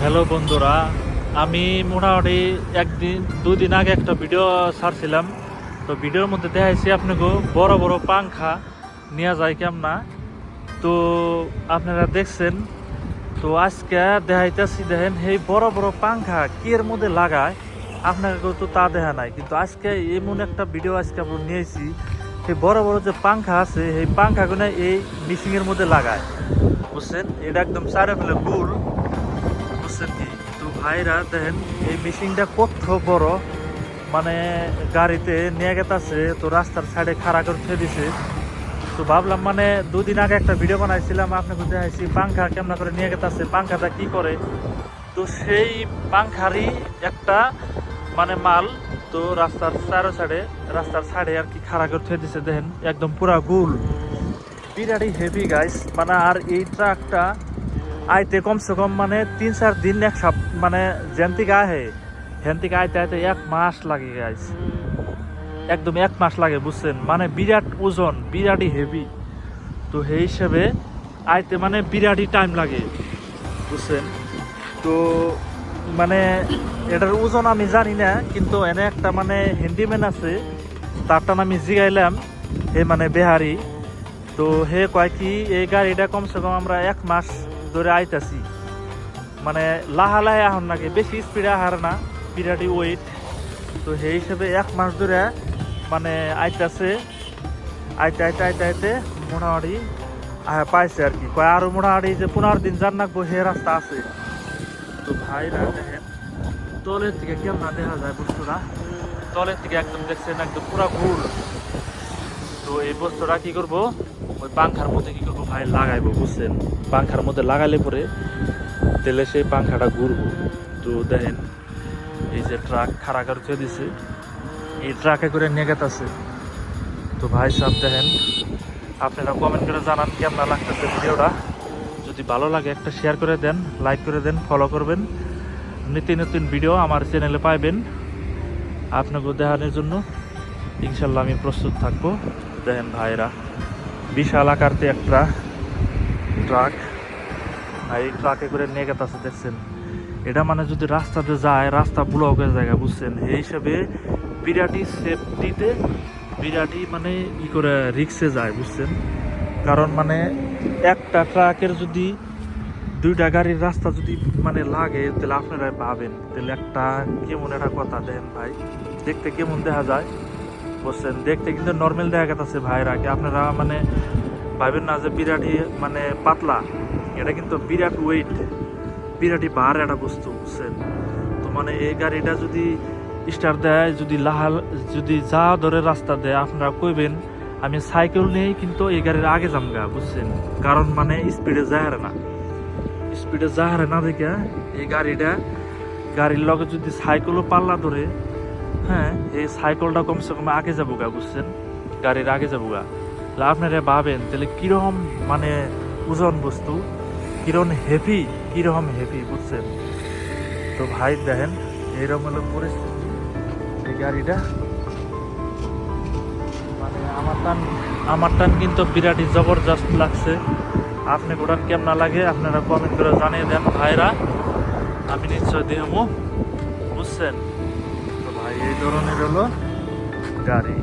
Hello বন্ধুরা, আমি মোটামুটি দুই দিন আগে একটা ভিডিও ছাড়ছিলাম। তো ভিডিওর মধ্যে দেখাইছি আপনাকে বড় বড় পাংখা নিয়ে যায় কেমনা। তো আপনারা দেখছেন। তো আজকে দেখাইতেছি, দেখেন এই বড় বড় পাংখা কি এর মধ্যে লাগায়, আপনাকে তো তা দেখা নাই। কিন্তু আজকে এমন একটা ভিডিও আজকে আমরা নিয়েছি, এই বড় বড় যে পাংখা আছে এই পাংখাগুলো এই মেশিনের মধ্যে লাগায়, বুঝছেন। এটা একদম চারে ফেলে গুল, বুঝছেন কি। তো ভাইরা দেখেন এই মেশিনটা কত বড়, মানে গাড়িতে নিয়ে গেছে, তো রাস্তার সাইডে খাড়া করে ছেড়ে দিছে। তো ভাবলাম, মানে দুদিন আগে একটা ভিডিও বানাইছিলাম, আপনাকে দেখাইছি পাংখা কেমন করে নিয়ে গেছে, পাংখাটা কি করে। তো সেই পাংখারই একটা মানে মাল, তো রাস্তার রাস্তার সাইডে আর কি খাড়া করে ছেড়ে দিছে। দেখেন একদম পুরা গুল, বিরাটই হেভি গাইস। মানে আর এই ট্রাকটা আইতে কমসে কম মানে 3-4 দিন এক মানে যেন থেকে আহে হেন থেকে আইতে আইতে 1 মাস লাগে গাইস, একদম 1 মাস লাগে, বুঝছেন। মানে বিরাট ওজন, বিরাটই হেভি। তো সেই হিসেবে আইতে মানে বিরাটই টাইম লাগে, বুঝছেন। তো মানে এটার ওজন আমি জানি না, কিন্তু এনে একটা মানে হ্যান্ডিম্যান আছে, তারটা আমি জিগাইলাম, হে মানে বেহারি। তো হে কয় কি এই গাড়িটা কমসে কম আমরা 1 মাস ধরে আইতাছি, মানে লাহা লাহে আহন নাকি, বেশি স্পিডে আহার না, বিরাটি ওয়েট। তো সেই হিসেবে 1 মাস ধরে মানে আইতাছে, আইতে আইতে আইতে আইতে মোটামুটি পাইছে আর কি। কয় আরো মোটামুটি যে 15 দিন যান নাকবো সে রাস্তা আছে। তো ভাইরা দেখেন তলের থেকে কেমন দেখা যায় বস্তুটা, তলের থেকে একদম দেখছেন একদম পুরা ঘুর। তো এই বস্তুটা কি করব, ওই পাংখার মধ্যে কি করবো ভাই, লাগাইবো, বুঝছেন। পাংখার মধ্যে লাগাইলে পরে তেলে সেই পাংখাটা ঘুরবো। তো দেখেন এই যে ট্রাক খাড়া করে দিছে, এই ট্রাকে করে নিয়ে গেছে। তো ভাই সাহেব দেখেন, আপনারা কমেন্ট করে জানান কেমন লাগতেছে ভিডিওটা। যদি ভালো লাগে একটা শেয়ার করে দেন, লাইক করে দেন, ফলো করবেন। নিত্য নতুন ভিডিও আমার চ্যানেলে পাইবেন, আপনাকে দেখানোর জন্য ইনশাল্লাহ আমি প্রস্তুত থাকবো। দেখেন ভাইরা বিশাল আকারতে একটা ট্রাক, এই ট্রাকে করে নিয়ে গেছে, দেখছেন। এটা মানে যদি রাস্তাতে যায়, রাস্তা ব্লকের জায়গা, বুঝছেন। এই হিসেবে বিরাটি সেফটিতে, বিরাটি মানে ই করে রিক্সে যায়, বুঝছেন। কারণ মানে একটা ট্রাকের যদি 2টা গাড়ির রাস্তা যদি মানে লাগে, তাহলে আপনারা ভাবেন তাহলে একটা কেমন একটা কথা। দেখেন ভাই দেখতে কেমন দেখা যায়, বুঝছেন। দেখতে কিন্তু নর্মাল দেখা গেছে ভাইরা, কি আপনারা মানে ভাবেন না যে বিরাটি মানে পাতলা, এটা কিন্তু বিরাট ওয়েট, বিরাটি ভার একটা বস্তু, বুঝছেন। তো মানে এই গাড়িটা যদি স্টার্ট দেয়, যদি যদি যা ধরে রাস্তা দেয়, আপনারা কইবেন আমি সাইকেল নিয়েই কিন্তু এই গাড়ির আগে যামগা, বুঝছেন। কারণ মানে স্পিডে যাহারে না, স্পিডে যাহারে না দেখে এই গাড়ির লগে যদি সাইকেলও পাল্লা ধরে, হ্যাঁ, এই সাইকেলটা কমসে কম আগে যাবো গা, বুঝছেন, গাড়ির আগে যাবো গা। তাহলে আপনারা ভাবেন তাহলে কিরকম মানে ওজন বস্তু, কিরকম হেভি, বুঝছেন। তো ভাই দেখেন এইরকম হলো পরিস্থিতি এই গাড়িটা। মানে আমার টান কিন্তু বিরাটই জবরদস্ত লাগছে। আপনি ওটান কেমন লাগে আপনারা কমেন্ট করে জানিয়ে দেন ভাইরা, আমি নিশ্চয় দেবো, বুঝছেন। তো ভাই এই ধরনের হলো গাড়ি।